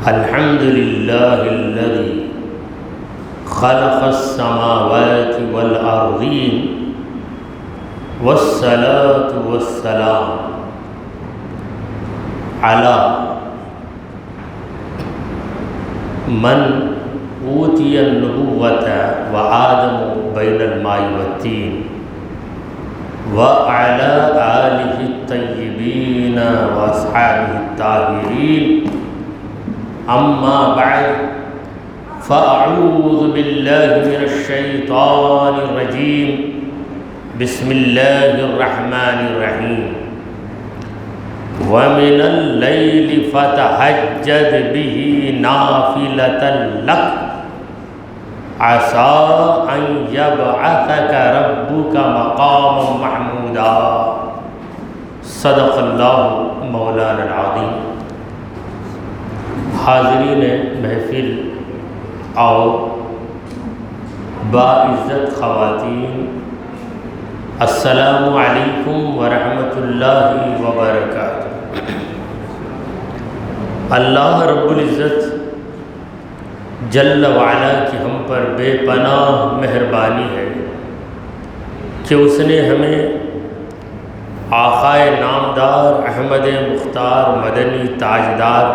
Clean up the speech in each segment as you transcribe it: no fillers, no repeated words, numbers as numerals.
الحمد لله الذي خلق السماوات والأرضين والصلاة والسلام على من أوتي النبوة وآدم بين الماء والطين وعلى آله الطيبين وأصحابه الطاهرين أما بعد فأعوذ بالله من الشيطان الرجيم بسم الله الرحمن الرحيم ومن الليل فتهجد به نافلة لك عسى أن يبعثك ربك مقاما محمودا صدق الله مولانا العظيم۔ حاضرین محفل اور باعزت خواتین، السلام علیکم ورحمۃ اللہ وبرکاتہ۔ اللہ رب العزت جل وعلا کی ہم پر بے پناہ مہربانی ہے کہ اس نے ہمیں آقائے نامدار احمد مختار مدنی تاجدار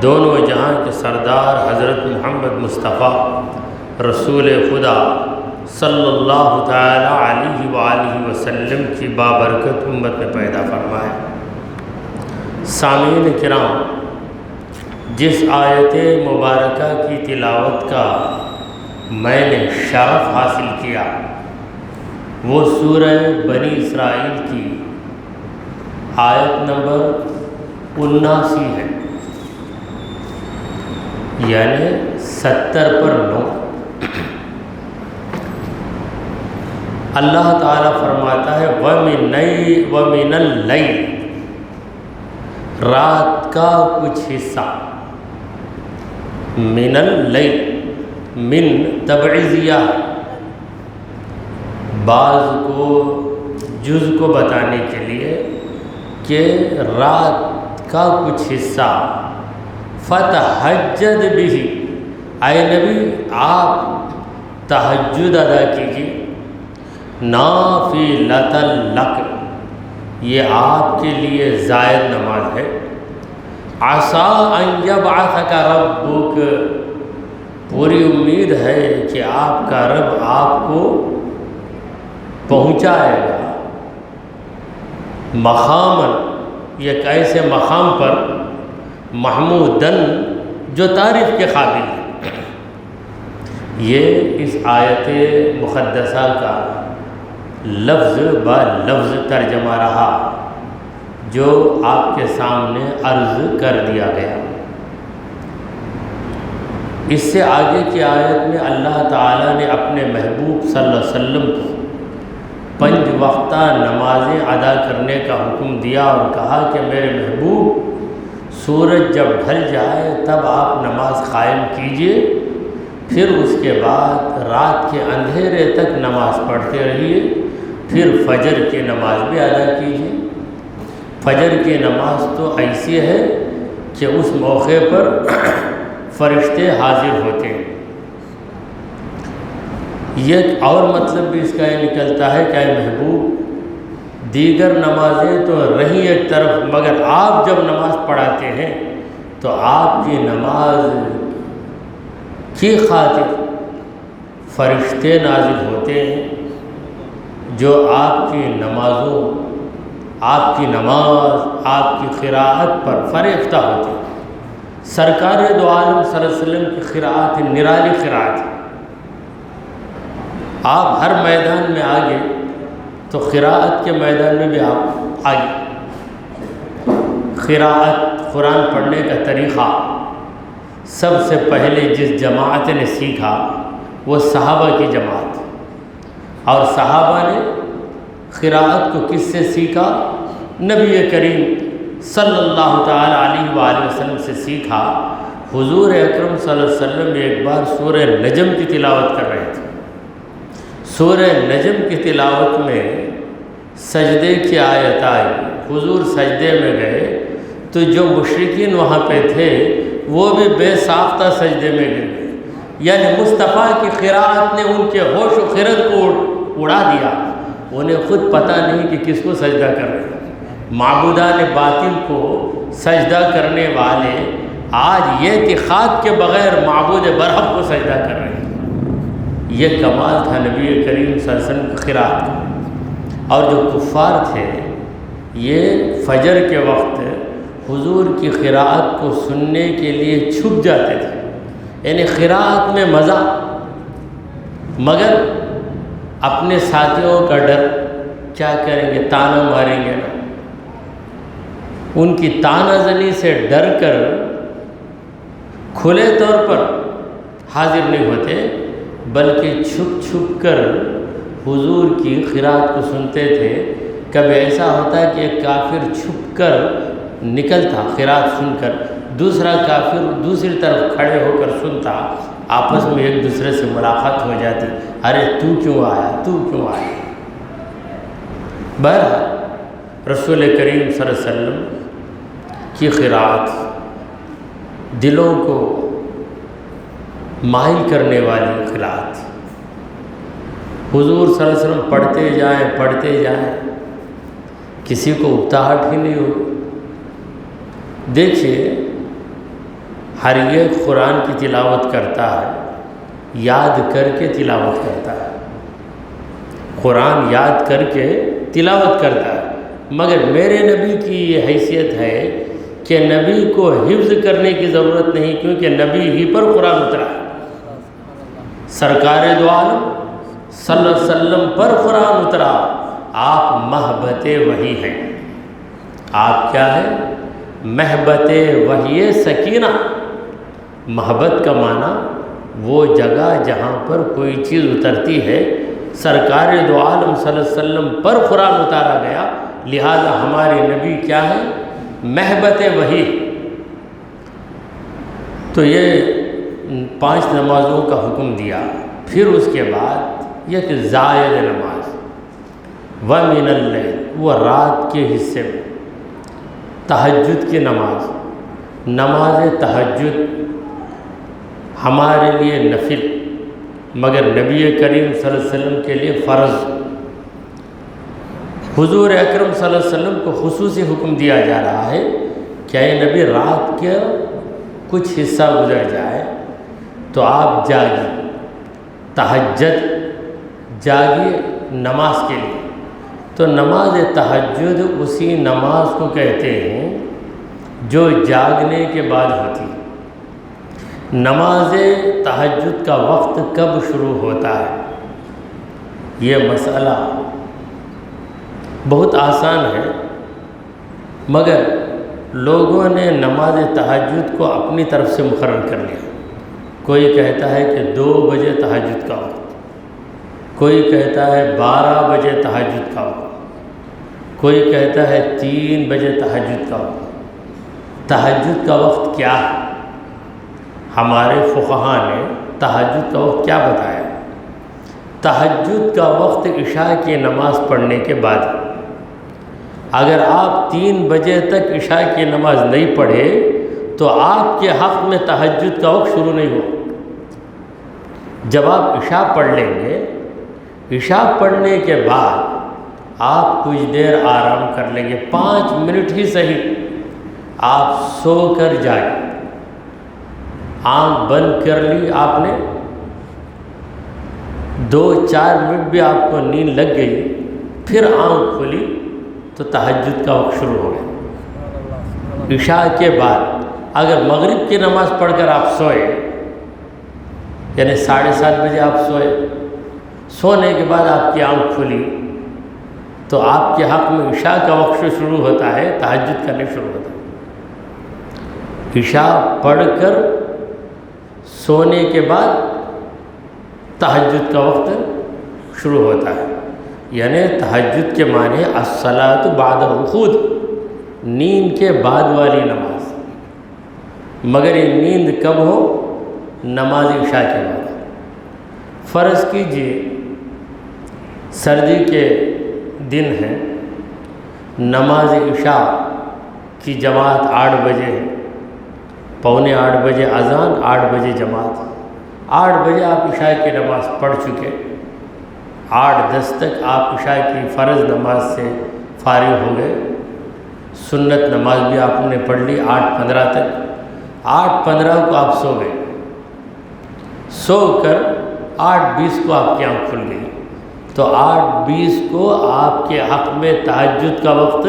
دونوں جہاں کے سردار حضرت محمد مصطفیٰ رسول خدا صلی اللہ تعالی علیہ وآلہ وسلم کی بابرکت امت میں پیدا فرمائے۔ سامعین کرام، جس آیت مبارکہ کی تلاوت کا میں نے شرف حاصل کیا وہ سورہ بنی اسرائیل کی آیت نمبر 79 ہے، یعنی 70 پر 9۔ اللہ تعالیٰ فرماتا ہے وَمِنَ اللَّيْلِ، رات کا کچھ حصہ۔ من اللیل، من تبعیضیہ، بعض کو جز کو بتانے کے لیے کہ رات کا کچھ حصہ فتہجد بھی، اے نبی آپ تہجد ادا کیجیے، نافلۃ لک، یہ آپ کے لیے زائد نماز ہے۔ عسیٰ ان یبعثک ربک، پوری امید ہے کہ آپ کا رب آپ کو پہنچائے گا مقاماً، ایک ایسے مقام پر محمودن جو تعریف کے قابل ہے۔ یہ اس آیت مقدسہ کا لفظ با لفظ ترجمہ رہا جو آپ کے سامنے عرض کر دیا گیا۔ اس سے آگے کی آیت میں اللہ تعالیٰ نے اپنے محبوب صلی اللہ علیہ وسلم کو 5 وقتہ نمازیں ادا کرنے کا حکم دیا اور کہا کہ میرے محبوب سورج جب ڈھل جائے تب آپ نماز قائم کیجئے، پھر اس کے بعد رات کے اندھیرے تک نماز پڑھتے رہیے، پھر فجر کی نماز بھی ادا کیجئے۔ فجر کی نماز تو ایسی ہے کہ اس موقع پر فرشتے حاضر ہوتے ہیں۔ یہ اور مطلب بھی اس کا یہ نکلتا ہے کہ اے محبوب دیگر نمازیں تو رہیں ایک طرف، مگر آپ جب نماز پڑھاتے ہیں تو آپ کی نماز کی خاطر فرشتے نازل ہوتے ہیں جو آپ کی نمازوں، آپ کی نماز، آپ کی قراءت پر فریفتہ ہوتے ہیں۔ سرکار دو عالم صلی اللہ علیہ وسلم کی قراءت نرالی قراءت ہے۔ آپ ہر میدان میں آگے تو قراءت کے میدان میں بھی آپ آگے۔ قراءت، قرآن پڑھنے کا طریقہ سب سے پہلے جس جماعت نے سیکھا وہ صحابہ کی جماعت، اور صحابہ نے قراءت کو کس سے سیکھا؟ نبی کریم صلی اللہ تعالیٰ علیہ وآلہ وسلم سے سیکھا۔ حضور اکرم صلی اللہ علیہ وسلم ایک بار سورہ نجم کی تلاوت کر رہے تھے۔ سورہ نجم کی تلاوت میں سجدے کی آیت آئی، حضور سجدے میں گئے تو جو مشرکین وہاں پہ تھے وہ بھی بے ساختہ سجدے میں گر گئے، یعنی مصطفیٰ کی قرات نے ان کے ہوش و خرد کو اڑا دیا، انہیں خود پتہ نہیں کہ کس کو سجدہ کر رہے ہیں۔ معبودان باطل کو سجدہ کرنے والے آج یہ اتخاذ کے بغیر معبود برحق کو سجدہ کر رہے ہیں۔ یہ کمال تھا نبی کریم صلی اللہ علیہ وسلم کی قرات کا۔ اور جو کفار تھے یہ فجر کے وقت حضور کی قرات کو سننے کے لیے چھپ جاتے تھے، یعنی قرات میں مزہ، مگر اپنے ساتھیوں کا ڈر، کیا کریں گے، تانا ماریں گے نا، ان کی تانا زنی سے ڈر کر کھلے طور پر حاضر نہیں ہوتے، بلکہ چھپ چھپ کر حضور کی قرات کو سنتے تھے۔ کبھی ایسا ہوتا ہے کہ ایک کافر چھپ کر نکلتا قرات سن کر، دوسرا کافر دوسری طرف کھڑے ہو کر سنتا، آپس میں ایک دوسرے سے ملاقات ہو جاتی، ارے تو کیوں آیا، تو کیوں آیا۔ بہرحال رسول کریم صلی اللہ علیہ وسلم کی قرات دلوں کو مائل کرنے والی قرات، حضور صلی اللہ علیہ وسلم پڑھتے جائیں کسی کو اکتاہٹ ہی نہیں ہوگی۔ دیکھیے ہر ایک قرآن کی تلاوت کرتا ہے، یاد کر کے تلاوت کرتا ہے، قرآن یاد کر کے تلاوت کرتا ہے، مگر میرے نبی کی یہ حیثیت ہے کہ نبی کو حفظ کرنے کی ضرورت نہیں، کیونکہ نبی ہی پر قرآن اترا ہے، سرکار دو عالم صلی اللہ علیہ وسلم پر قرآن اترا، آپ محبت وحی ہیں۔ آپ کیا ہے؟ محبت وحی سکینہ۔ محبت کا معنی وہ جگہ جہاں پر کوئی چیز اترتی ہے، سرکار دو عالم صلی اللہ علیہ وسلم پر قرآن اتارا گیا، لہذا ہمارے نبی کیا ہے؟ محبت وحی۔ تو یہ 5 نمازوں کا حکم دیا، پھر اس کے بعد یہ کہ زائد نماز وَمِنَ اللَّيْلِ، وہ رات کے حصے میں تہجد کی نماز، نماز تہجد ہمارے لیے نفل، مگر نبی کریم صلی اللہ علیہ وسلم کے لیے فرض۔ حضور اکرم صلی اللہ علیہ وسلم کو خصوصی حکم دیا جا رہا ہے کہ اے نبی، رات کے کچھ حصہ گزر جائے تو آپ جاگیے، تہجد جاگیے نماز کے لیے۔ تو نماز تہجد اسی نماز کو کہتے ہیں جو جاگنے کے بعد ہوتی ہے۔ نماز تہجد کا وقت کب شروع ہوتا ہے؟ یہ مسئلہ بہت آسان ہے، مگر لوگوں نے نماز تہجد کو اپنی طرف سے مقرر کر لیا۔ کوئی کہتا ہے کہ 2 بجے تہجد کا وقت، کوئی کہتا ہے 12 بجے تہجد کا وقت، کوئی کہتا ہے 3 بجے تہجد کا وقت۔ تہجد کا وقت کیا ہے؟ ہمارے فقہاء نے تہجد کا وقت کیا بتایا؟ تہجد کا وقت عشاء کی نماز پڑھنے کے بعد۔ اگر آپ 3 بجے تک عشاء کی نماز نہیں پڑھے تو آپ کے حق میں تہجد کا وقت شروع نہیں ہوا۔ جب آپ عشاء پڑھ لیں گے، عشاء پڑھنے کے بعد آپ کچھ دیر آرام کر لیں گے، 5 منٹ ہی صحیح، آپ سو کر جائیں، آنکھ بند کر لی آپ نے، 2-4 منٹ بھی آپ کو نیند لگ گئی، پھر آنکھ کھولی تو تہجد کا وقت شروع ہو گیا۔ عشاء کے بعد اگر مغرب کی نماز پڑھ کر آپ سوئے، یعنی 7:30 بجے آپ سوئے، سونے کے بعد آپ کی آنکھ کھلی تو آپ کے حق میں عشاء کا وقت شروع ہوتا ہے، تہجد کرنے شروع ہوتا ہے۔ عشاء پڑھ کر سونے کے بعد تہجد کا وقت شروع ہوتا ہے، یعنی تہجد کے معنی الصلاۃ بعد الرقود، نیند کے بعد والی نماز۔ مگر یہ نیند کب ہو؟ نماز عشاء کے بعد۔ فرض کیجئے سردی کے دن ہیں، نماز عشاء کی جماعت 8 بجے، 7:45 بجے اذان، 8 بجے جماعت، 8 بجے آپ عشاء کی نماز پڑھ چکے، 8:10 تک آپ عشاء کی فرض نماز سے فارغ ہو گئے، سنت نماز بھی آپ نے پڑھ لی 8:15 تک، 8:15 کو آپ سو گئے، سو کر 8:20 کو آپ کی آنکھ کھل گئی، تو 8:20 کو آپ کے حق میں تہجد کا وقت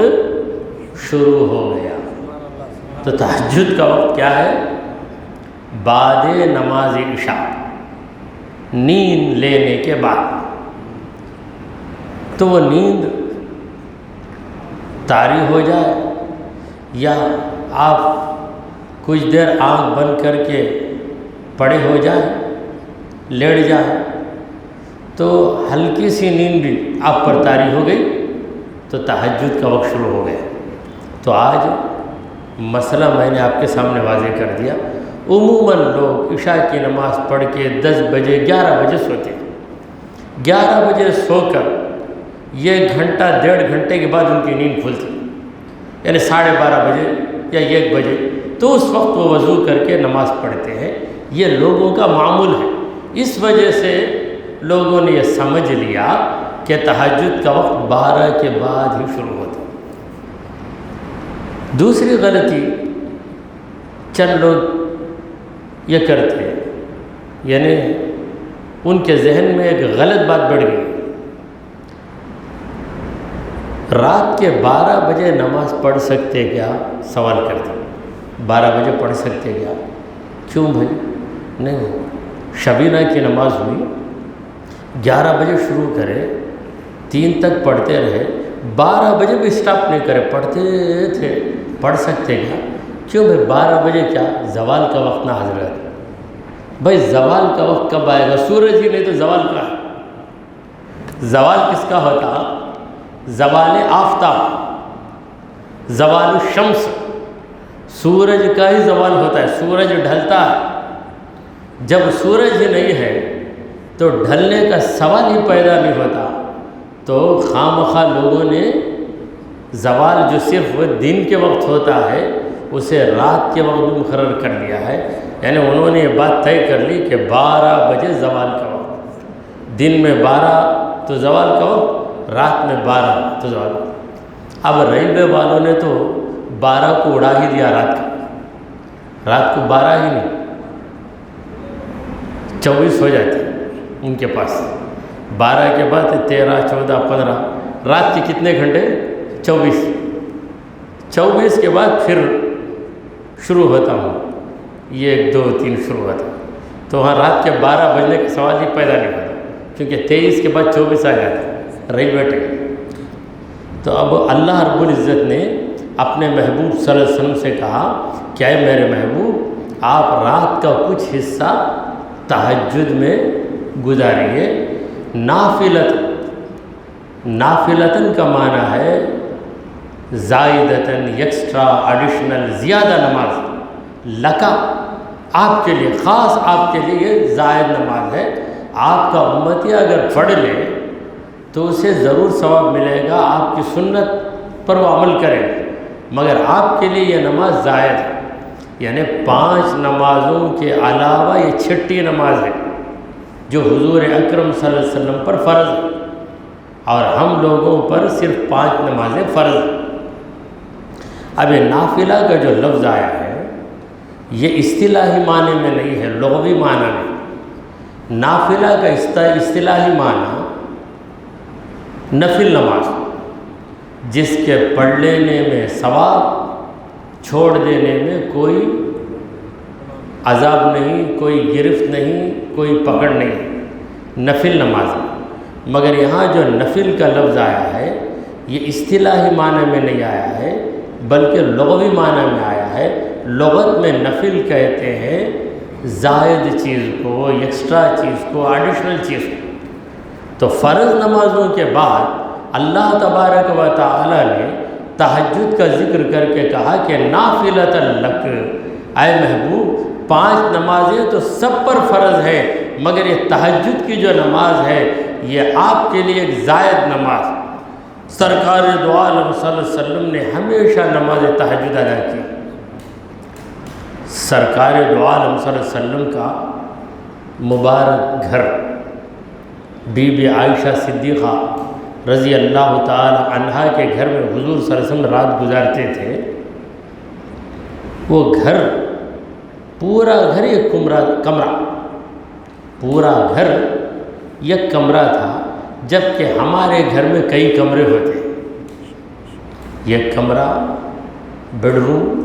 شروع ہو گیا۔ تو تہجد کا وقت کیا ہے؟ بعد نماز عشاء، نیند لینے کے بعد۔ تو وہ نیند طاری ہو جائے یا آپ کچھ دیر آنکھ بند کر کے پڑے ہو جائیں، لیٹ جائیں، تو ہلکی سی نیند بھی آپ پر طاری ہو گئی تو تہجد کا وقت شروع ہو گیا۔ تو آج مسئلہ میں نے آپ کے سامنے واضح کر دیا۔ عموماً لوگ عشاء کی نماز پڑھ کے 10 بجے 11 بجے سوتے ہیں، 11 بجے سو کر یہ گھنٹہ 1.5 گھنٹے کے بعد ان کی نیند کھلتی، یعنی 12:30 بجے یا 1 بجے، تو اس وقت وہ وضو کر کے نماز پڑھتے ہیں۔ یہ لوگوں کا معمول ہے، اس وجہ سے لوگوں نے یہ سمجھ لیا کہ تہجد کا وقت 12 کے بعد ہی شروع ہوتا ہے۔ دوسری غلطی چند لوگ یہ کرتے ہیں، یعنی ان کے ذہن میں ایک غلط بات بڑھ گئی، رات کے 12 بجے نماز پڑھ سکتے کیا؟ سوال کرتے ہیں 12 بجے پڑھ سکتے کیا؟ کیوں بھائی؟ نہیں، شبینہ کی نماز ہوئی، 11 بجے شروع کرے، 3 تک پڑھتے رہے، 12 بجے بھی سٹاپ نہیں کرے، پڑھتے تھے، پڑھ سکتے کیا؟ کیوں بھائی 12 بجے کیا؟ زوال کا وقت نہ حضرت، بھائی زوال کا وقت کب آئے گا؟ سورج ہی نہیں تو زوال کا ہے؟ زوال کس کا ہوتا؟ زوال آفتاب، زوال الشمس، سورج کا ہی زوال ہوتا ہے، سورج ڈھلتا ہے۔ جب سورج ہی نہیں ہے تو ڈھلنے کا سوال ہی پیدا نہیں ہوتا، تو خواہ لوگوں نے زوال جو صرف دن کے وقت ہوتا ہے اسے رات کے وقت بھی مقرر کر لیا ہے، یعنی انہوں نے یہ بات طے کر لی کہ 12 بجے زوال کا وقت، دن میں 12 تو زوال کا وقت، رات میں 12 تو زوال کا وقت۔ اب ریلوے والوں نے تو 12 کو اڑا ہی دیا، رات کو 12 ہی نہیں 24 ہو جاتی ان کے پاس، 12 کے بعد 13 14 15، رات کے کتنے گھنٹے؟ 24 کے بعد پھر شروع ہوتا ہوں، یہ 1 2 3 شروع ہوتا، تو وہاں رات کے 12 بجنے کا سوال ہی پیدا نہیں ہوتا، کیونکہ 23 کے بعد 24 آ جاتا ہے ریلوے ٹائم۔ تو اب اللہ رب العزت نے اپنے محبوب صلی اللہ علیہ وسلم سے کہا کہ اے میرے محبوب، آپ رات کا کچھ حصہ تہجد میں گزاریے، نافلتاً کا معنی ہے زائدتاً، ایکسٹرا، ایڈیشنل، زیادہ نماز، لکا، آپ کے لیے، خاص آپ کے لیے یہ زائد نماز ہے۔ آپ کا امتی اگر پڑھ لے تو اسے ضرور ثواب ملے گا، آپ کی سنت پر وہ عمل کرے گا، مگر آپ کے لیے یہ نماز زائد ہے، یعنی 5 نمازوں کے علاوہ یہ 6ٹھی نماز ہے جو حضور اکرم صلی اللہ علیہ وسلم پر فرض ہے، اور ہم لوگوں پر صرف 5 نمازیں فرض ہیں۔ اب یہ نافلہ کا جو لفظ آیا ہے یہ اصطلاحی معنی میں نہیں ہے، لغوی معنی میں۔ نافلہ کا اصطلاحی معنی نفل نماز، جس کے پڑھ لینے میں ثواب، چھوڑ دینے میں کوئی عذاب نہیں، کوئی گرفت نہیں، کوئی پکڑ نہیں، نفل نماز ہے۔ مگر یہاں جو نفل کا لفظ آیا ہے یہ اصطلاحی معنی میں نہیں آیا ہے بلکہ لغوی معنی میں آیا ہے۔ لغت میں نفل کہتے ہیں زائد چیز کو، ایکسٹرا چیز کو، ایڈیشنل چیز کو۔ تو فرض نمازوں کے بعد اللہ تبارک و تعالی نے تہجد کا ذکر کر کے کہا کہ نافلۃ لک، اے محبوب 5 نمازیں تو سب پر فرض ہے، مگر یہ تہجد کی جو نماز ہے یہ آپ کے لیے ایک زائد نماز، سرکار دو عالم صلی اللہ علیہ وسلم نے ہمیشہ نماز تہجد ادا کی۔ سرکار دو عالم صلی اللہ علیہ وسلم کا مبارک گھر بی بی عائشہ صدیقہ رضی اللہ تعالی عنہا کے گھر میں حضور صلی اللہ علیہ وسلم رات گزارتے تھے۔ وہ گھر پورا گھر ایک کمرہ پورا گھر یک کمرہ تھا، جبکہ ہمارے گھر میں کئی کمرے ہوتے ہیں۔ یک کمرہ بیڈ روم،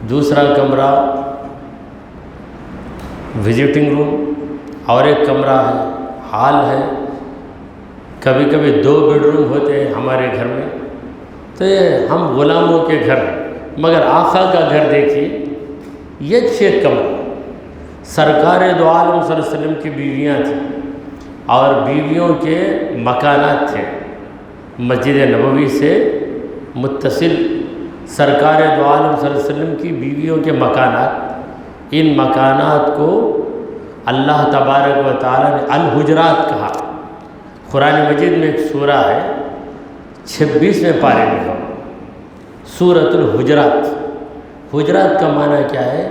دوسرا کمرہ وزٹنگ روم، اور ایک کمرہ ہے ہال ہے۔ کبھی کبھی 2 بیڈ روم ہوتے ہیں ہمارے گھر میں۔ تو یہ ہم غلاموں کے گھر ہیں، مگر آقا کا گھر دیکھیے، یہ 6 کمرہ۔ سرکار دو عالم صلی اللہ علیہ وسلم کی بیویاں تھیں اور بیویوں کے مکانات تھے۔ مسجد نبوی سے متصل سرکار دو عالم صلی اللہ علیہ وسلم کی بیویوں کے مکانات، ان مکانات کو اللہ تبارک و تعالی نے الحجرات کہا۔ قرآن مجید میں ایک سورہ ہے 26ویں پارے میں ہے سورۃ الحجرات۔ حجرات کا معنی کیا ہے؟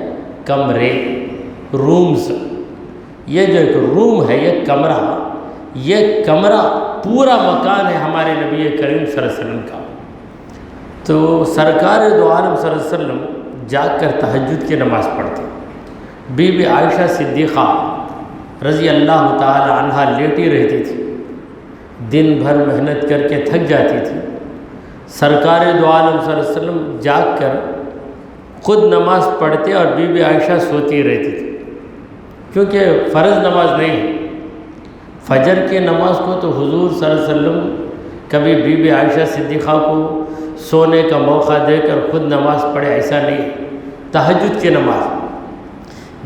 کمرے، رومز۔ یہ جو ایک روم ہے، یہ کمرہ پورا مکان ہے ہمارے نبی کریم صلی اللہ علیہ وسلم کا۔ تو سرکار دو عالم صلی اللہ علیہ وسلم جاگ کر تہجد کی نماز پڑھتے۔ بی بی عائشہ صدیقہ رضی اللہ تعالی عنہا لیٹی رہتی تھی، دن بھر محنت کر کے تھک جاتی تھی۔ سرکار دو عالم صلی اللہ علیہ وسلم جاگ کر خود نماز پڑھتے اور بی بی عائشہ سوتی رہتی تھی، کیونکہ فرض نماز نہیں ہے۔ فجر کی نماز کو تو حضور صلی اللہ علیہ وسلم کبھی بی بی عائشہ صدیقہ کو سونے کا موقع دے کر خود نماز پڑھے، ایسا نہیں ہے۔ تہجد کی نماز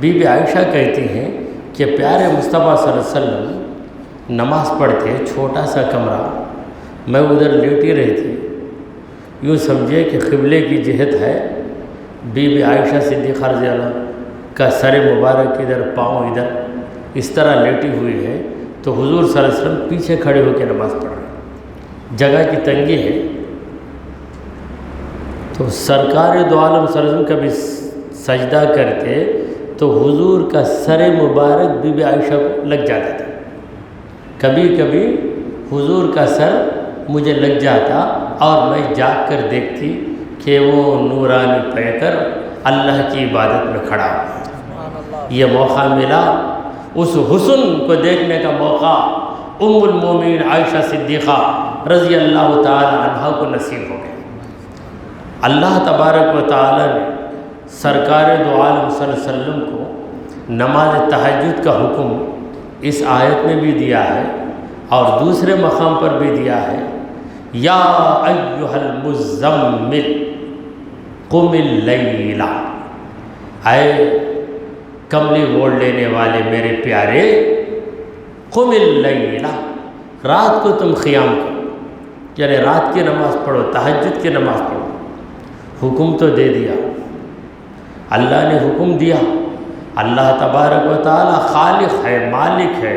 بی بی عائشہ کہتی ہیں کہ پیارے مصطفیٰ صلی اللہ علیہ وسلم نماز پڑھتے، چھوٹا سا کمرہ، میں ادھر لیٹی رہتی، یوں سمجھے کہ قبلے کی جہت ہے۔ بی بی عائشہ صدیقہ رضی اللہ کا سر مبارک ادھر، پاؤں ادھر، اس طرح لیٹی ہوئی ہے، تو حضور صلی اللہ علیہ وسلم پیچھے کھڑے ہو کے نماز پڑھ رہے ہیں۔ جگہ کی تنگی ہے، تو سرکار دو عالم صلی اللہ علیہ وسلم کبھی سجدہ کرتے تو حضور کا سر مبارک بی بی عائشہ کو لگ جاتا تھا۔ کبھی کبھی حضور کا سر مجھے لگ جاتا اور میں جاگ کر دیکھتی کہ وہ نورانی پیکر اللہ کی عبادت میں کھڑا ہوا۔ یہ موقع ملا، اس حسن کو دیکھنے کا موقع ام المومنین عائشہ صدیقہ رضی اللہ تعالی عنہا کو نصیب ہو گیا۔ اللہ تبارک و تعالی نے سرکار دو عالم صلی اللہ علیہ وسلم کو نماز تہجد کا حکم اس آیت میں بھی دیا ہے اور دوسرے مقام پر بھی دیا ہے۔ یا ایھا المزمل قم اللیل، اے کملی اوڑھ لینے والے میرے پیارے، قم اللیل، رات کو تم قیام کرو، یعنی رات کی نماز پڑھو، تہجد کی نماز پڑھو۔ حکم تو دے دیا، اللہ نے حکم دیا۔ اللہ تبارک و تعالی خالق ہے، مالک ہے،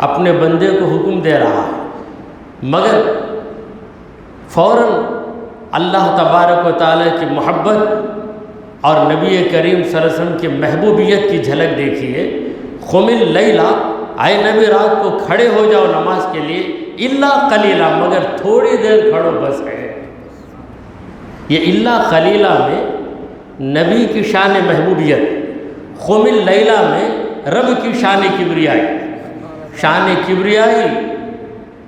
اپنے بندے کو حکم دے رہا ہے، مگر فوراً اللہ تبارک و تعالی کی محبت اور نبی کریم صلی اللہ علیہ وسلم کی محبوبیت کی جھلک دیکھیے۔ قم اللیل، اے نبی رات کو کھڑے ہو جاؤ نماز کے لیے، الا قلیلا، مگر تھوڑی دیر کھڑو بس ہے۔ یہ الا قلیلا میں نبی کی شان محبوبیت، قم اللیل میں رب کی شان کبریائی، شان کبریائی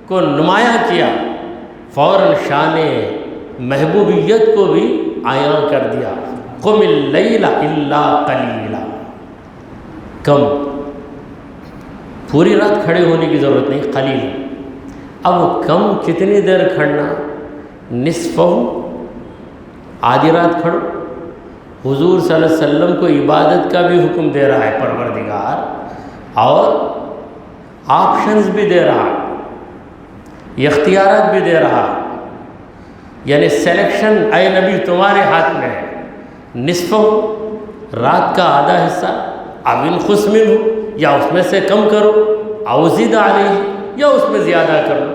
کو نمایاں کیا، فوراً شان محبوبیت کو بھی عیاں کر دیا۔ قم اللیل الا قلیلا، کم، پوری رات کھڑے ہونے کی ضرورت نہیں، قلیل۔ اب کم کتنی دیر کھڑنا؟ نصفہ، آدھی رات کھڑو۔ حضور صلی اللہ علیہ وسلم کو عبادت کا بھی حکم دے رہا ہے پروردگار، اور آپشنز بھی دے رہا ہے، اختیارات بھی دے رہا ہے، یعنی سلیکشن اے نبی تمہارے ہاتھ میں ہے۔ نصف، رات کا آدھا حصہ، اب انقص منہ، یا اس میں سے کم کرو، او زد علیہ، یا اس میں زیادہ کرو۔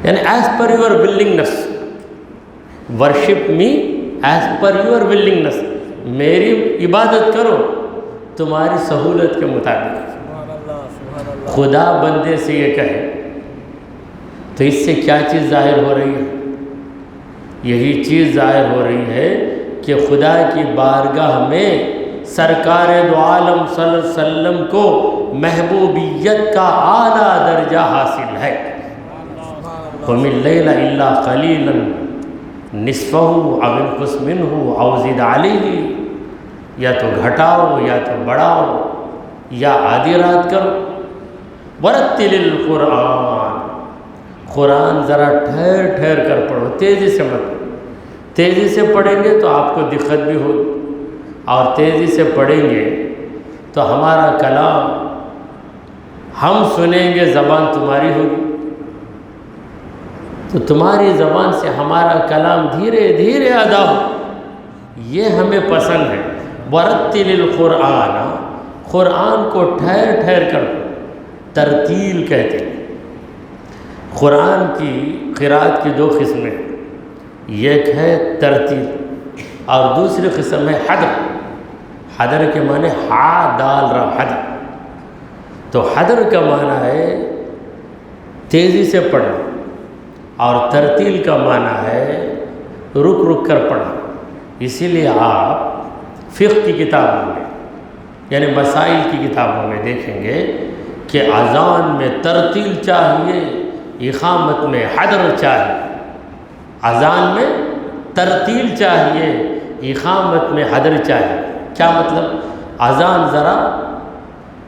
یعنی as per your ولنگنس، worship me as per your ولنگنس، میری عبادت کرو تمہاری سہولت کے مطابق۔ خدا بندے سے یہ کہے تو اس سے کیا چیز ظاہر ہو رہی ہے؟ یہی چیز ظاہر ہو رہی ہے کہ خدا کی بارگاہ میں سرکار دو عالم صلی اللہ علیہ وسلم کو محبوبیت کا اعلیٰ درجہ حاصل ہے۔ قم اللیل الا قلیلا نصفہ او انقص منہ او زد علیہ، یا تو گھٹاؤ یا تو بڑھاؤ یا آدھی رات کرو۔ ورتل القرآن، قرآن ذرا ٹھہر ٹھہر کر پڑھو، تیزی سے مت۔ تیزی سے پڑھیں گے تو آپ کو دقت بھی ہوگی، اور تیزی سے پڑھیں گے تو ہمارا کلام ہم سنیں گے، زبان تمہاری ہوگی، تو تمہاری زبان سے ہمارا کلام دھیرے دھیرے ادا ہو، یہ ہمیں پسند ہے۔ ورتل القرآن، قرآن کو ٹھہر ٹھہر کر ترتیل کہتے ہیں۔ قرآن کی قرأت کی دو قسمیں، ایک ہے ترتیل اور دوسری قسم ہے حدر۔ حدر کے معنی ہا دال را حدر، تو حدر کا معنی ہے تیزی سے پڑھنا، اور ترتیل کا معنی ہے رک رک کر پڑھنا۔ اسی لیے آپ فقہ کی کتابوں میں یعنی مسائل کی کتابوں میں دیکھیں گے کہ اذان میں ترتیل چاہیے، اقامت میں حدر چاہیے۔ اذان میں ترتیل چاہیے، اقامت میں حدر چاہیے۔ کیا مطلب؟ اذان ذرا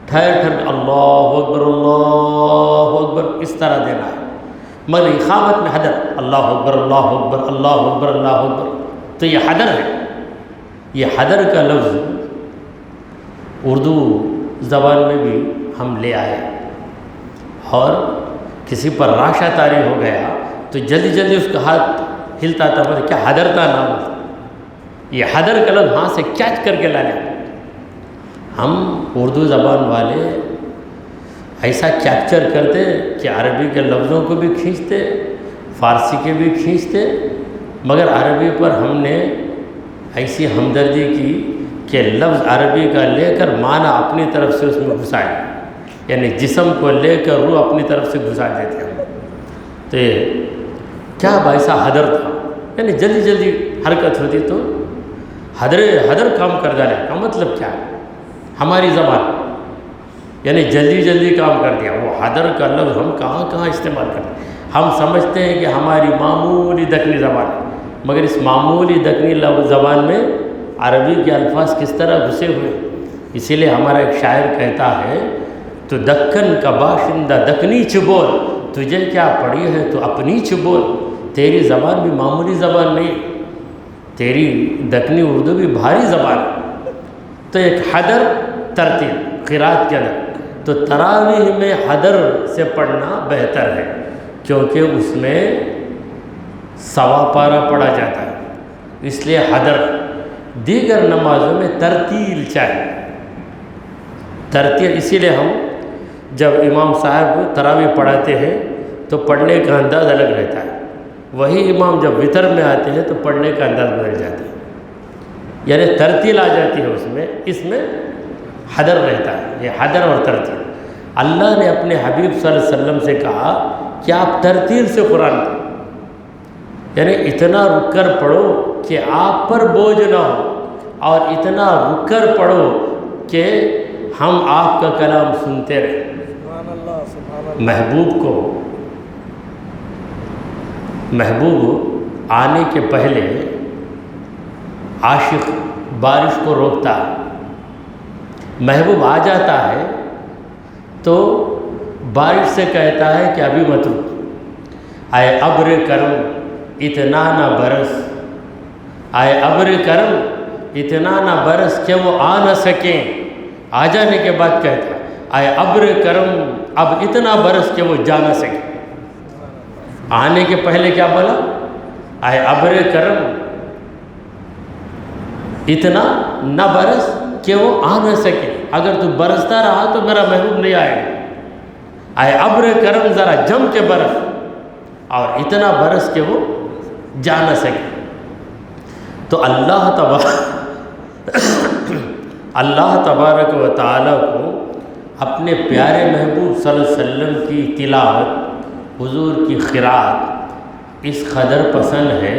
ٹھہر ٹھہر اللہ اکبر اللہ اکبر اس طرح دینا ہے، مگر اقامت میں حدر اللہ اکبر اللہ اکبر اللہ اکبر اللہ اکبر، تو یہ حدر ہے۔ یہ حدر کا لفظ اردو زبان میں بھی ہم لے آئے، اور کسی پر راشا طاری ہو گیا تو جلدی جلدی اس کا ہاتھ ہلتا تھا، مطلب کیا حدر کا نام ہوتا، یہ حدر کا لفظ ہاتھ سے کیچ کر کے لا لیں۔ ہم اردو زبان والے ایسا کیپچر کرتے کہ عربی کے لفظوں کو بھی کھینچتے، فارسی کے بھی کھینچتے، مگر عربی پر ہم نے ایسی ہمدردی کی کہ لفظ عربی کا لے کر معنی اپنی طرف سے اس میں گھسائے، یعنی جسم کو لے کر روح اپنی طرف سے گھسا دیتے ہیں۔ تو یہ کیا باعثہ حدر تھا، یعنی جلدی جلدی حرکت ہوتی تو حدر کام کر ڈالے کا مطلب کیا ہے؟ ہماری زبان یعنی جلدی جلدی کام کر دیا۔ وہ حدر کا لفظ ہم کہاں کہاں استعمال کرتے ہیں۔ ہم سمجھتے ہیں کہ ہماری معمولی دکنی زبان ہے، مگر اس معمولی دکنی زبان میں عربی کے الفاظ کس طرح گھسے ہوئے۔ اسی لیے ہمارا ایک شاعر کہتا ہے، تو دکن کا باشندہ دکنی چ بول، تجھے کیا پڑی ہے تو اپنی چ بول۔ تیری زبان بھی معمولی زبان نہیں، تیری دکنی اردو بھی بھاری زبان ہے۔ تو ایک حدر ترتیل قرأت کے اندر، تو تراویح میں حدر سے پڑھنا بہتر ہے، کیونکہ اس میں سوا پارہ پڑھا جاتا ہے، اس لیے حدر۔ دیگر نمازوں میں ترتیل چاہیے، ترتیل۔ اسی لیے ہم جب امام صاحب تراویح پڑھاتے ہیں تو پڑھنے کا انداز الگ رہتا ہے، وہی امام جب وطر میں آتے ہیں تو پڑھنے کا انداز بدل جاتا ہے، یعنی ترتیل آ جاتی ہے اس میں حدر رہتا ہے۔ یہ حدر اور ترتیل، اللہ نے اپنے حبیب صلی اللہ علیہ وسلم سے کہا کہ آپ ترتیل سے قرآن پڑھیں، یعنی اتنا رک کر پڑھو کہ آپ پر بوجھ نہ ہو، اور اتنا رک کر پڑھو کہ ہم آپ کا کلام سنتے رہیں۔ محبوب آنے کے پہلے عاشق بارش کو روکتا ہے، محبوب آ جاتا ہے تو بارش سے کہتا ہے کہ ابھی مت رک، اے ابر کرم اتنا نہ برس، اے ابر کرم اتنا نہ برس کہ وہ آ نہ سکیں۔ آ جانے کے بعد کہتا ہے اے ابر کرم اب اتنا برس کہ وہ جا نہ سکیں۔ آنے کے پہلے کیا بولا؟ اے ابر کرم اتنا نہ برس کہ وہ آ نہ سکے، اگر تو برستا رہا تو میرا محبوب نہیں آئے گا۔ اے ابر کرم ذرا جم کے برس، اور اتنا برس کہ وہ جا نہ سکے۔ تو اللہ تبارک و تعالیٰ کو اپنے پیارے محبوب صلی اللہ علیہ وسلم کی تلاوت، حضور کی قرأت اس قدر پسند ہے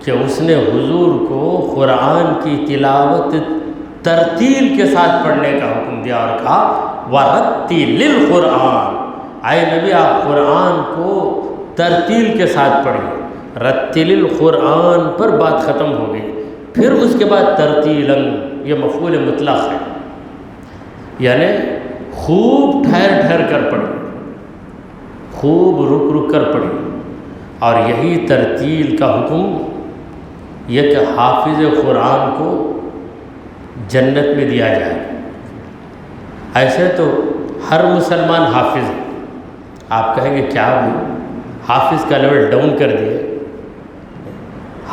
کہ اس نے حضور کو قرآن کی تلاوت ترتیل کے ساتھ پڑھنے کا حکم دیا اور کہا وَرَتِّلِ الْقُرْآنَ، اے نبی آپ قرآن کو ترتیل کے ساتھ پڑھیں۔ رتل القرآن پر بات ختم ہو گئی، پھر اس کے بعد ترتیلاً، یہ مفعول مطلق ہے، یعنی خوب ٹھہر ٹھہر کر پڑھیں، خوب رک رک کر پڑھیں۔ اور یہی ترتیل کا حکم یہ کہ حافظ قرآن کو جنت میں دیا جائے۔ ایسے تو ہر مسلمان حافظ ہے، آپ کہیں گے کیا بھی حافظ کا لیول ڈاؤن کر دیا۔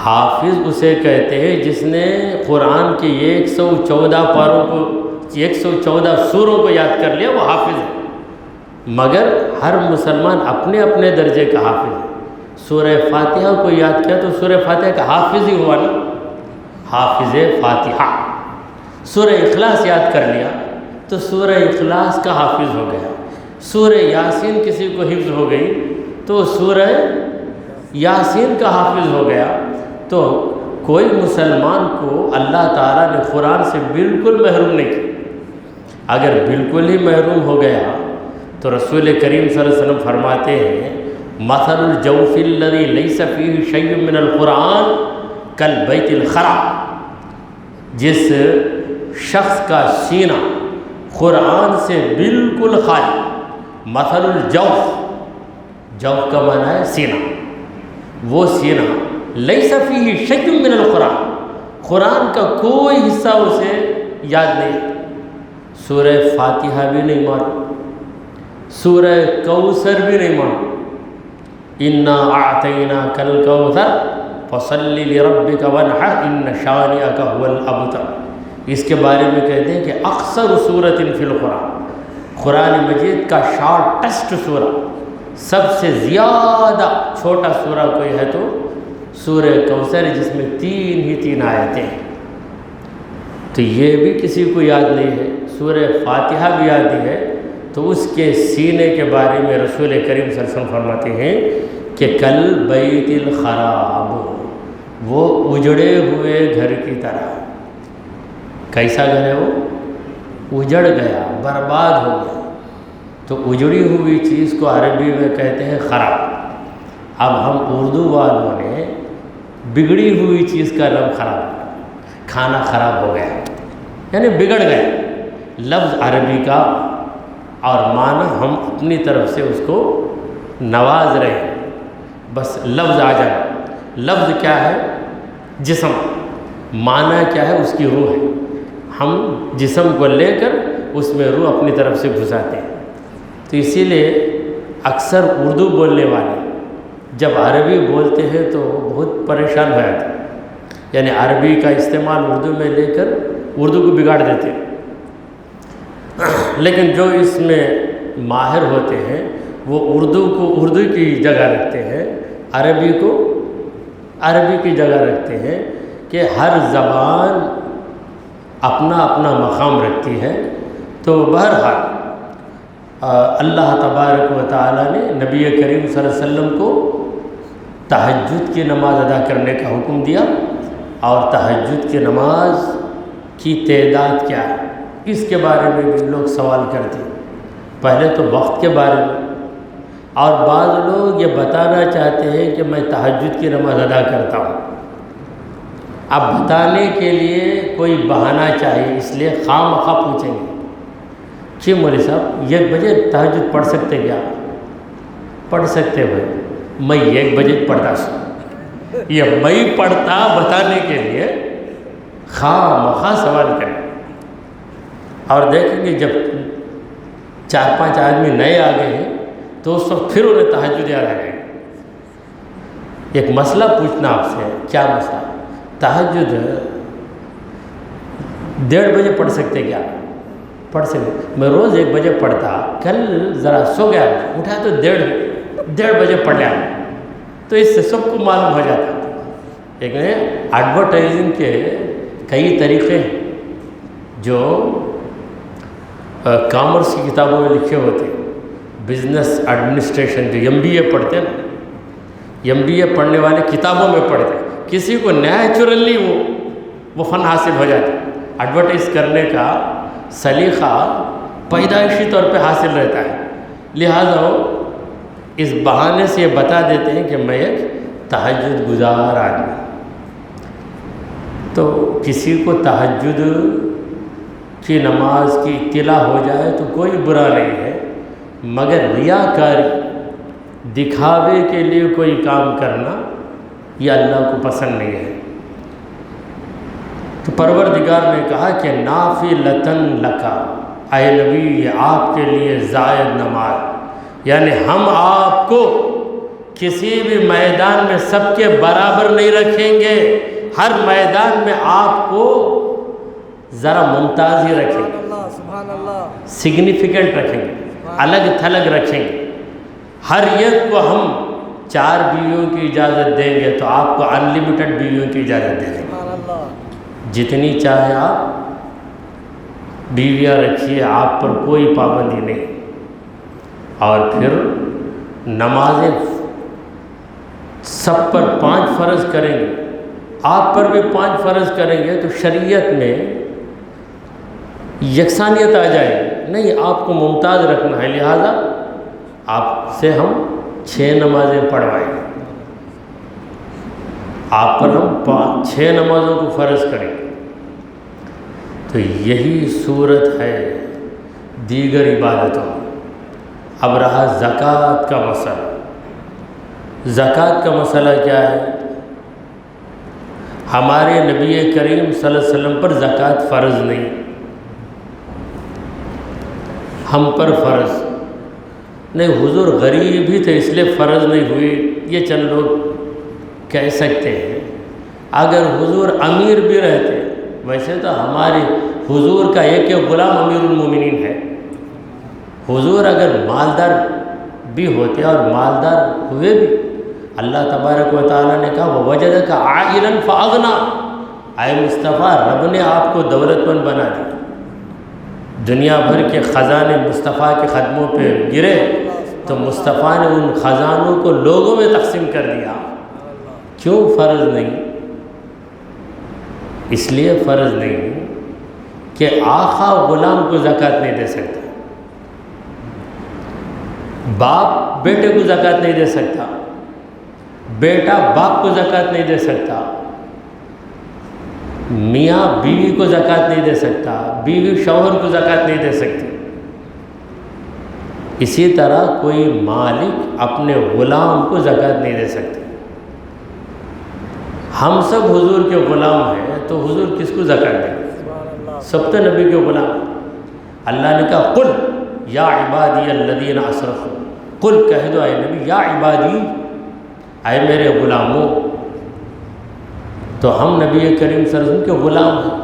حافظ اسے کہتے ہیں جس نے قرآن کے 114 پاروں کو، 114 سوروں کو یاد کر لیا، وہ حافظ ہے۔ مگر ہر مسلمان اپنے اپنے درجے کا حافظ ہے۔ سورہ فاتحہ کو یاد کیا تو سورہ فاتحہ کا حافظ ہی ہوا نا، حافظ فاتحہ۔ سورہ اخلاص یاد کر لیا تو سورہ اخلاص کا حافظ ہو گیا۔ سورہ یاسین کسی کو حفظ ہو گئی تو سورہ یاسین کا حافظ ہو گیا۔ تو کوئی مسلمان کو اللہ تعالیٰ نے قرآن سے بالکل محروم نہیں کیا۔ اگر بالکل ہی محروم ہو گیا تو رسول کریم صلی اللہ علیہ وسلم فرماتے ہیں مثل الجوف الذی لیس فیہ شیء من القرآن کالبیت الخراب، جس شخص کا سینہ قرآن سے بالکل خالی، مثل الجوف، جوف کا معنی ہے سینہ، وہ سینہ لیس فیہ شیء من القرآن، قرآن کا کوئی حصہ اسے یاد نہیں، سورہ فاتحہ بھی نہیں معلوم، سورہ کوثر بھی نہیں معلوم، اِنَّا أَعْطَيْنَاكَ الْكَوْثَرَ فَصَلِّ لِرَبِّكَ وَانْحَرْ إِنَّ شَانِئَكَ هُوَ الْأَبْتَرُ۔ اس کے بارے میں کہتے ہیں کہ اکثر صورت فی القرآن، قرآن مجید کا شارٹسٹ سورہ، سب سے زیادہ چھوٹا سورہ کوئی ہے تو سورہ کوثر، جس میں 3 آیتیں ہیں۔ تو یہ بھی کسی کو یاد نہیں ہے، سورہ فاتحہ بھی یاد نہیں ہے، تو اس کے سینے کے بارے میں رسول کریم صلی اللہ علیہ وسلم فرماتے ہیں کہ کل بیت الخراب، وہ اجڑے ہوئے گھر کی طرح۔ کیسا گھر ہے وہ؟ اجڑ گیا، برباد ہو گیا۔ تو اجڑی ہوئی چیز کو عربی میں کہتے ہیں خراب۔ اب ہم اردو والوں نے بگڑی ہوئی چیز کا لفظ خراب، کھانا خراب ہو گیا، یعنی بگڑ گیا، لفظ عربی کا، اور معنی ہم اپنی طرف سے اس کو نواز رہے ہیں، بس لفظ آ جائے۔ لفظ کیا ہے؟ جسم، معنی کیا ہے؟ اس کی روح ہے۔ ہم جسم کو لے کر اس میں روح اپنی طرف سے گھساتے ہیں۔ تو اسی لیے اکثر اردو بولنے والے جب عربی بولتے ہیں تو بہت پریشان ہو جاتے ہیں، یعنی عربی کا استعمال اردو میں لے کر اردو کو بگاڑ دیتے ہیں۔ لیکن جو اس میں ماہر ہوتے ہیں وہ اردو کو اردو کی جگہ رکھتے ہیں، عربی کو عربی کی جگہ رکھتے ہیں، کہ ہر زبان اپنا اپنا مقام رکھتی ہے۔ تو بہرحال اللہ تبارک و تعالیٰ نے نبی کریم صلی اللہ علیہ وسلم کو تہجد کی نماز ادا کرنے کا حکم دیا، اور تہجد کی نماز کی تعداد کیا ہے اس کے بارے میں بھی لوگ سوال کرتے ہیں۔ پہلے تو وقت کے بارے میں، اور بعض لوگ یہ بتانا چاہتے ہیں کہ میں تہجد کی نماز ادا کرتا ہوں۔ اب بتانے کے لیے کوئی بہانہ چاہیے، اس لیے خواہ مخواہ پوچھیں گے کہ مولوی صاحب 1 بجے تہجد پڑھ سکتے کیا؟ پڑھ سکتے بھائی، میں 1 بجے پڑھتا سوں، یہ میں پڑھتا بتانے کے لیے خواہ مخواہ سوال کریں۔ اور دیکھیں گے جب 4-5 آدمی نئے آ گئے ہیں تو اس وقت پھر انہیں تہجد یاد آ گئے۔ ایک مسئلہ پوچھنا آپ سے، کیا مسئلہ؟ تہجد 1:30 بجے پڑھ سکتے کیا؟ پڑھ سکتے۔ میں روز 1 بجے پڑھتا، کل ذرا سو گیا، اٹھا تو 1:30 بجے پڑھ لیا۔ تو اس سے سب کو معلوم ہو جاتا ہے۔ ایک ایڈورٹائزنگ کے کئی طریقے ہیں جو کامرس کی کتابوں میں لکھے ہوتے ہیں۔ بزنس ایڈمنسٹریشن جو MBA پڑھتے ہیں نا، MBA پڑھنے والے کتابوں میں پڑھتے ہیں، کسی کو نیچرلی وہ فن حاصل ہو جاتا ہے۔ ایڈورٹائز کرنے کا سلیقہ پیدائشی طور پہ حاصل رہتا ہے، لہٰذا وہ اس بہانے سے یہ بتا دیتے ہیں کہ میں ایک تہجد گزار آدمی ہوں۔ تو کسی کو تہجد کی نماز کی اطلاع ہو جائے تو کوئی برا نہیں ہے، مگر ریاکاری، دکھاوے کے لیے کوئی کام کرنا یہ اللہ کو پسند نہیں ہے۔ تو پروردگار نے کہا کہ نافلۃً لک، اے نبی یہ آپ کے لیے زائد نماز، یعنی ہم آپ کو کسی بھی میدان میں سب کے برابر نہیں رکھیں گے، ہر میدان میں آپ کو ذرا ممتاز ہی رکھیں گے، سگنیفیکنٹ رکھیں گے، الگ تھلگ رکھیں گے۔ ہر ایک کو ہم 4 بیویوں کی اجازت دیں گے تو آپ کو انلیمیٹڈ بیویوں کی اجازت دے دیں گے، جتنی چاہے آپ بیویاں رکھیے، آپ پر کوئی پابندی نہیں۔ اور پھر نمازیں سب پر 5 فرض کریں گے، آپ پر بھی 5 فرض کریں گے تو شریعت میں یکسانیت آ جائے گی، نہیں آپ کو ممتاز رکھنا ہے، لہذا آپ سے ہم 6 نمازیں پڑھوائیں گے، آپ پر ہم 6 نمازوں کو فرض کریں گے۔ تو یہی صورت ہے دیگر عبادتوں۔ اب رہا زکوٰۃ کا مسئلہ۔ زکوٰۃ کا مسئلہ کیا ہے؟ ہمارے نبی کریم صلی اللہ علیہ وسلم پر زکوٰۃ فرض نہیں، ہم پر فرض نہیں، حضور غریب ہی تھے اس لیے فرض نہیں ہوئی، یہ چند لوگ کہہ سکتے ہیں۔ اگر حضور امیر بھی رہتے، ویسے تو ہمارے حضور کا ایک غلام امیر المومنین ہے، حضور اگر مالدار بھی ہوتے اور مالدار ہوئے بھی، اللہ تبارک و تعالیٰ نے کہا وَوَجَدَكَ عَائِلًا فَأَغْنَىٰ، اے مصطفیٰ رب نے آپ کو دولت مند بنا دیا، دنیا بھر کے خزانے مصطفیٰ کے قدموں پہ گرے تو مصطفیٰ نے ان خزانوں کو لوگوں میں تقسیم کر دیا۔ کیوں فرض نہیں؟ اس لیے فرض نہیں کہ آقا غلام کو زکوٰۃ نہیں دے سکتا، باپ بیٹے کو زکوٰۃ نہیں دے سکتا، بیٹا باپ کو زکوٰۃ نہیں دے سکتا، میاں بیوی کو زکوٰۃ نہیں دے سکتا، بیوی شوہر کو زکوٰۃ نہیں دے سکتی۔ اسی طرح کوئی مالک اپنے غلام کو زکوٰۃ نہیں دے سکتے۔ ہم سب حضور کے غلام ہیں تو حضور کس کو زکوٰۃ دیں؟ سب تو نبی کے غلام۔ اللہ نے کہا قل یا عبادی الذین اسرفوا، قل کہہ دو اے نبی یا عبادی، اے میرے غلاموں۔ تو ہم نبی کریم صلی اللہ علیہ وسلم کے غلام ہیں،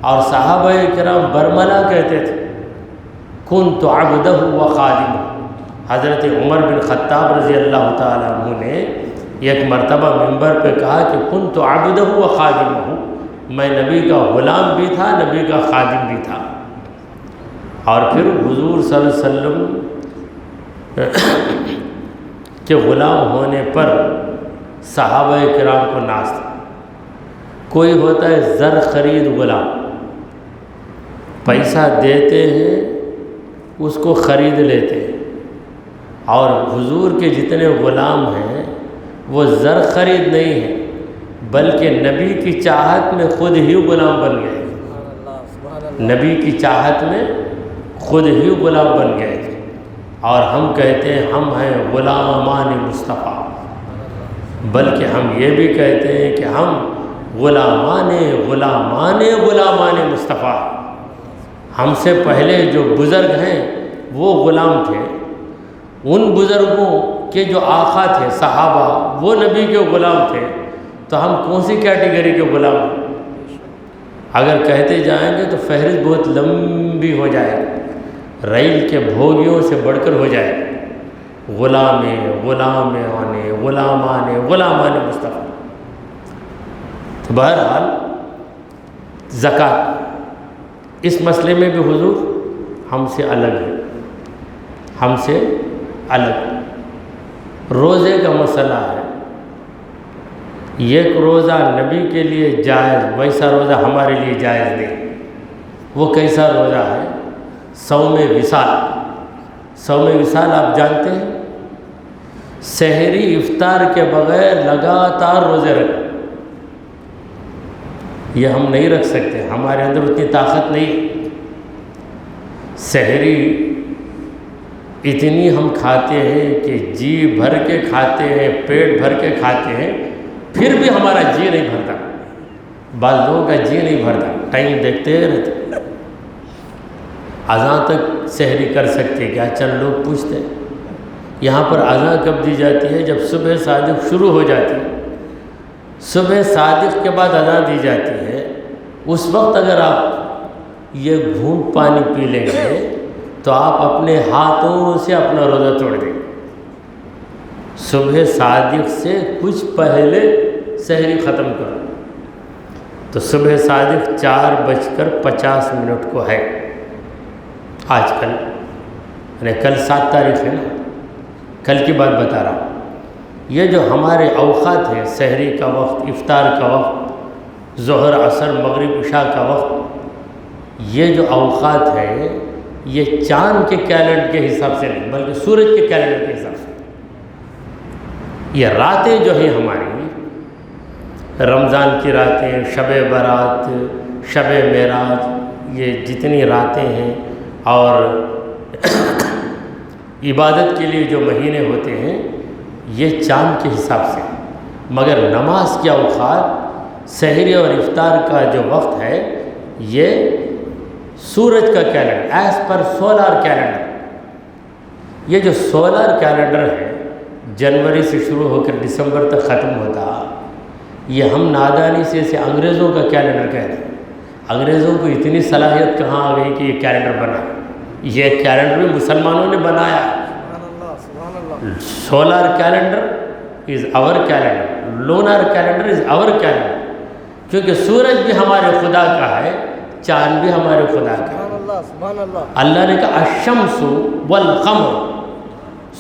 اور صحابہ کرام برملا کہتے تھے کنت عبدہ و خادمہ۔ حضرت عمر بن خطاب رضی اللہ تعالیٰ عنہ نے ایک مرتبہ منبر پہ کہا کہ کنت عبدہ و خادمہ، میں نبی کا غلام بھی تھا، نبی کا خادم بھی تھا۔ اور پھر حضور صلی اللہ علیہ وسلم کے غلام ہونے پر صحابہ کرام کو ناز تھا۔ کوئی ہوتا ہے زر خرید غلام، پیسہ دیتے ہیں اس کو خرید لیتے ہیں، اور حضور کے جتنے غلام ہیں وہ زر خرید نہیں ہیں بلکہ نبی کی چاہت میں خود ہی غلام بن گئے، نبی کی چاہت میں خود ہی غلام بن گئے۔ اور ہم کہتے ہیں ہم ہیں غلامان مصطفیٰ، بلکہ ہم یہ بھی کہتے ہیں کہ ہم غلامان مصطفیٰ۔ ہم سے پہلے جو بزرگ ہیں وہ غلام تھے، ان بزرگوں کے جو آقا تھے صحابہ وہ نبی کے غلام تھے، تو ہم کون سی کیٹیگری کے غلام ہیں؟ اگر کہتے جائیں گے تو فہرست بہت لمبی ہو جائے گی، ریل کے بھوگیوں سے بڑھ کر ہو جائے گی۔ غلامان مصطفیٰ. تو بہرحال زکوٰۃ اس مسئلے میں بھی حضور ہم سے الگ ہے، ہم سے الگ. روزے کا مسئلہ ہے، ایک روزہ نبی کے لیے جائز، ویسا روزہ ہمارے لیے جائز نہیں. وہ کیسا روزہ ہے؟ صوم وصال. صوم وصال آپ جانتے ہیں؟ سحری افطار کے بغیر لگاتار روزے رکھنا. یہ ہم نہیں رکھ سکتے، ہمارے اندر اتنی طاقت نہیں. سحری اتنی ہم کھاتے ہیں کہ جی بھر کے کھاتے ہیں، پیٹ بھر کے کھاتے ہیں، پھر بھی ہمارا جی نہیں بھرتا. بعض لوگوں کا جی نہیں بھرتا، ٹائم دیکھتے رہتے. اذان تک سحری کر سکتے کیا؟ چند لوگ پوچھتے ہیں یہاں پر اذان کب دی جاتی ہے؟ جب صبح صادق شروع ہو جاتی ہے. صبح صادق کے بعد اذان دی جاتی ہے. اس وقت اگر آپ یہ گھونٹ پانی پی لیں گے تو آپ اپنے ہاتھوں سے اپنا روزہ توڑ دیں گے. صبح صادق سے کچھ پہلے سحری ختم کرو. تو صبح صادق 4:50 کو ہے آج کل، یعنی کل 7 تاریخ ہے نا، کل کی بات بتا رہا ہوں. یہ جو ہمارے اوقات ہیں، سحری کا وقت، افطار کا وقت، ظہر عصر مغرب عشاء کا وقت، یہ جو اوقات ہے یہ چاند کے کیلنڈر کے حساب سے نہیں بلکہ سورج کے کیلنڈر کے حساب سے. یہ راتیں جو ہیں ہماری، رمضان کی راتیں، شب برات، شب معراج، یہ جتنی راتیں ہیں اور عبادت کے لیے جو مہینے ہوتے ہیں یہ چاند کے حساب سے. مگر نماز کے اوقات، سحری اور افطار کا جو وقت ہے یہ سورج کا calendar, as per solar calendar. یہ جو سولار کیلنڈر ہے جنوری سے شروع ہو کر دسمبر تک ختم ہوتا، یہ ہم نادانی سے اسے انگریزوں کا کیلنڈر کہتے ہیں. انگریزوں کو اتنی صلاحیت کہاں آ گئی کہ یہ کیلنڈر بنا؟ یہ کیلنڈر بھی مسلمانوں نے بنایا. سولار کیلنڈر از آور کیلنڈر، لونار کیلنڈر از آور کیلنڈر. کیونکہ سورج بھی ہمارے خدا کا ہے، چاند بھی ہمارے خدا کا ہے. اللہ نے کہا الشمس والقمر،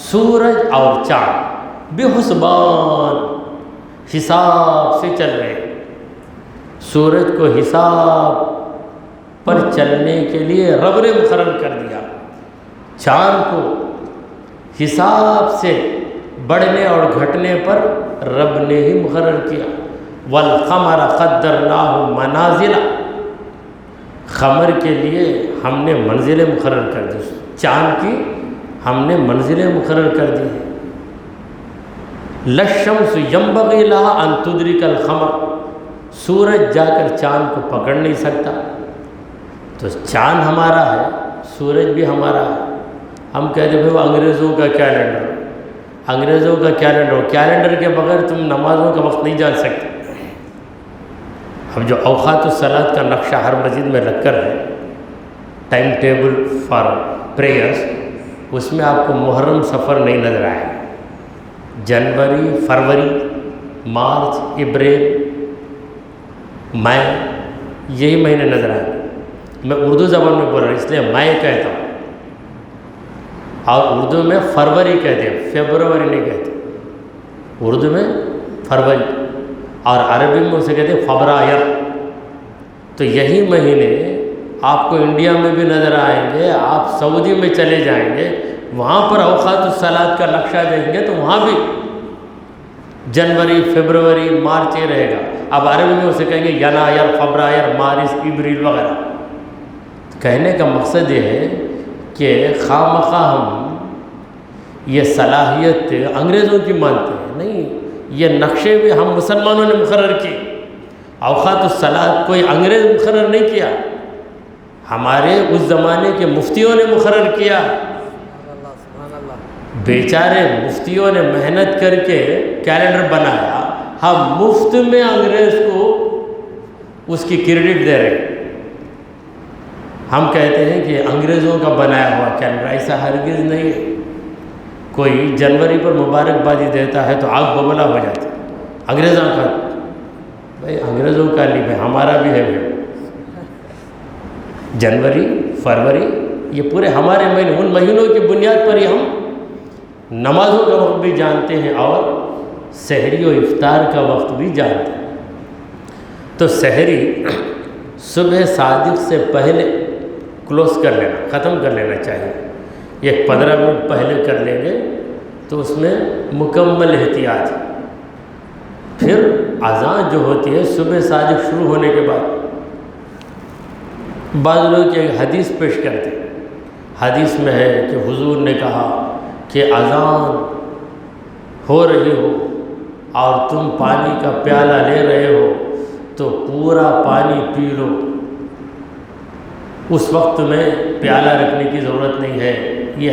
سورج اور چاند بحسبان، حساب سے چل رہے ہیں. سورج کو حساب پر چلنے کے لیے رب نے مقرر کر دیا، چاند کو حساب سے بڑھنے اور گھٹنے پر رب نے ہی مقرر کیا. والقمر قدرناہ منازل، قمر کے لیے ہم نے منزلیں مقرر کر دی، چاند کی ہم نے منزلیں مقرر کر دی ہیں. للشمس ينبغي لها ان تدرك القمر، سورج جا کر چاند کو پکڑ نہیں سکتا. تو چاند ہمارا ہے، سورج بھی ہمارا ہے. ہم کہتے ہیں وہ انگریزوں کا کیلنڈر، انگریزوں کا کیلنڈر، کیلنڈر کے بغیر تم نمازوں کا وقت نہیں جان سکتے. اب جو اوقات الصلاۃ کا نقشہ ہر مسجد میں لگ کر ہے، ٹائم ٹیبل فار پریئرس، اس میں آپ کو محرم سفر نہیں نظر آئے گا. جنوری، فروری، مارچ، اپریل، مئی، یہی مہینے نظر آئے گا. میں اردو زبان میں بول رہا ہوں اس لیے مئی کہتا ہوں، اور اردو میں فروری کہتے ہیں، فیبروری نہیں کہتے. اردو میں فروری اور عربی میں اسے کہتے ہیں فبرایر. تو یہی مہینے آپ کو انڈیا میں بھی نظر آئیں گے. آپ سعودی میں چلے جائیں گے، وہاں پر اوقات الصلاۃ کا نقشہ دیکھیں گے تو وہاں بھی جنوری، فیبروری، مارچ یہ رہے گا. اب عربی میں اسے کہیں گے ینایر، فبرایر، مارچ، ابریل وغیرہ. کہنے کا مقصد یہ ہے کہ خواہ مخواہ ہم یہ صلاحیت انگریزوں کی مانتے ہیں، نہیں، یہ نقشے بھی ہم مسلمانوں نے مقرر کیے. اوقات الصلاۃ کوئی انگریز مقرر نہیں کیا، ہمارے اس زمانے کے مفتیوں نے مقرر کیا. بیچارے مفتیوں نے محنت کر کے کیلنڈر بنایا، ہم مفت میں انگریز کو اس کی کریڈٹ دے رہے ہیں. ہم کہتے ہیں کہ انگریزوں کا بنایا ہوا کیلنڈر، ایسا ہرگز نہیں ہے. کوئی جنوری پر مبارکبادی دیتا ہے تو آگ بگولا ہو جاتی. انگریزوں کا بھائی انگریزوں کا نہیں بھائی ہمارا بھی ہے بھائی. جنوری فروری یہ پورے ہمارے مہینے، ان مہینوں کی بنیاد پر ہی ہم نمازوں کا وقت بھی جانتے ہیں اور سحری و افطار کا وقت بھی جانتے ہیں. تو سحری صبح صادق سے پہلے کلوز کر لینا، ختم کر لینا چاہیے. ایک 15 منٹ پہلے کر لیں گے تو اس میں مکمل احتیاط ہے. پھر اذان جو ہوتی ہے صبح صادق شروع ہونے کے بعد، بعض لوگ ایک حدیث پیش کرتے ہیں. حدیث میں ہے کہ حضور نے کہا کہ اذان ہو رہی ہو اور تم پانی کا پیالہ لے رہے ہو تو پورا پانی پی لو. اس وقت میں پیالہ رکھنے کی ضرورت نہیں ہے. یہ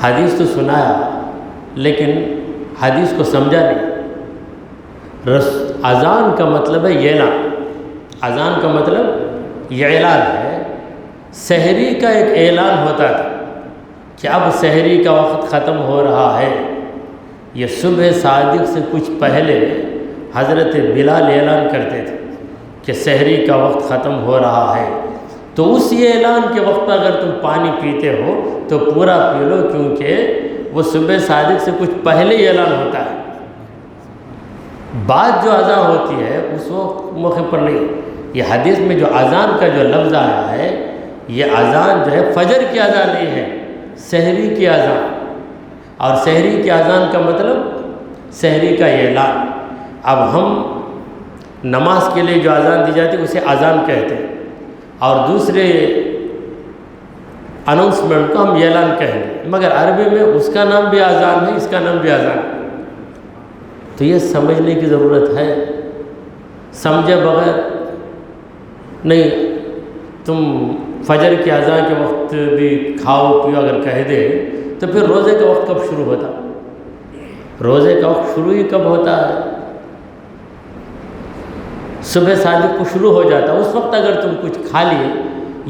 حدیث تو سنایا لیکن حدیث کو سمجھا نہیں. اذان کا مطلب ہے اعلان. اذان کا مطلب یہ اعلان ہے. سحری کا ایک اعلان ہوتا تھا کہ اب سحری کا وقت ختم ہو رہا ہے. یہ صبح صادق سے کچھ پہلے حضرت بلال اعلان کرتے تھے کہ سحری کا وقت ختم ہو رہا ہے. تو اس اعلان کے وقت اگر تم پانی پیتے ہو تو پورا پی لو، کیونکہ وہ صبح صادق سے کچھ پہلے ہی اعلان ہوتا ہے. بعد جو اذان ہوتی ہے اس وقت موقع پر نہیں. یہ حدیث میں جو اذان کا جو لفظ آیا ہے یہ اذان جو ہے فجر کی اذان نہیں ہے، سحری کی اذان. اور سحری کی اذان کا مطلب سحری کا اعلان. اب ہم نماز کے لیے جو اذان دی جاتی ہے اسے اذان کہتے ہیں، اور دوسرے اناؤنسمنٹ کو ہم اعلان کہیں گے، مگر عربی میں اس کا نام بھی اذان ہے، اس کا نام بھی اذان ہے. تو یہ سمجھنے کی ضرورت ہے. سمجھے بغیر نہیں. تم فجر کی اذان کے وقت بھی کھاؤ پیو اگر کہہ دے تو پھر روزے کا وقت کب شروع ہوتا؟ روزے کا وقت شروع ہی کب ہوتا ہے؟ صبح صادق کو شروع ہو جاتا. اس وقت اگر تم کچھ کھا لیے،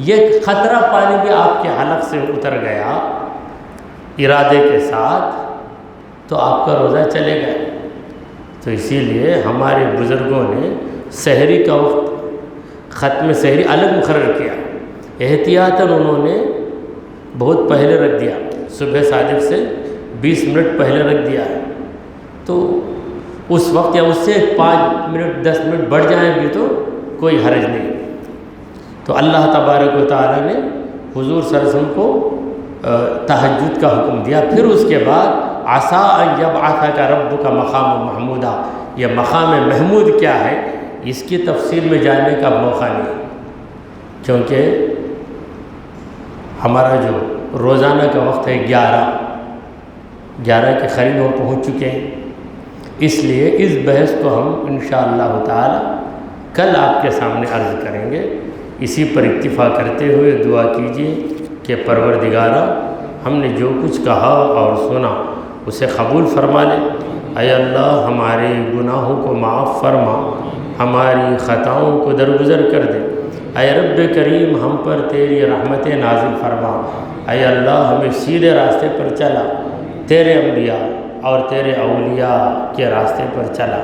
یہ خطرہ پانی بھی آپ کے حلق سے اتر گیا ارادے کے ساتھ، تو آپ کا روزہ چلے گا. تو اسی لیے ہمارے بزرگوں نے سحری کا وقت، ختم سحری الگ مقرر کیا. احتیاطاً انہوں نے بہت پہلے رکھ دیا، صبح صادق سے 20 منٹ پہلے رکھ دیا ہے. تو اس وقت یا اس سے 5 منٹ 10 منٹ بڑھ جائیں بھی تو کوئی حرج نہیں. تو اللہ تبارک و تعالیٰ نے حضور صلی اللہ علیہ وسلم کو تہجد کا حکم دیا. پھر اس کے بعد عسیٰ ان یبعثک ربک مقام محمودا. یہ مقام محمود کیا ہے اس کی تفصیل میں جاننے کا موقع نہیں، کیونکہ ہمارا جو روزانہ کا وقت ہے 11 کے قریب ہم پہنچ چکے ہیں. اس لیے اس بحث کو ہم انشاءاللہ تعالی کل آپ کے سامنے عرض کریں گے. اسی پر اکتفا کرتے ہوئے دعا کیجیے کہ پروردگارا ہم نے جو کچھ کہا اور سنا اسے قبول فرما لے. اے اللہ ہمارے گناہوں کو معاف فرما، ہماری خطاؤں کو درگزر کر دے. اے رب کریم ہم پر تیری رحمت نازل فرما. اے اللہ ہمیں سیدھے راستے پر چلا، تیرے انبیاء اور تیرے اولیاء کے راستے پر چلا.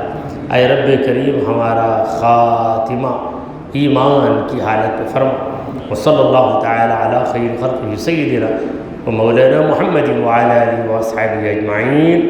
اے رب کریم ہمارا خاتمہ ایمان کی حالت پہ فرما. وصلی اللہ تعالی علی خیر خلقہ سیدنا و مولانا محمد وعلی آلہ و اصحابہ اجمعین.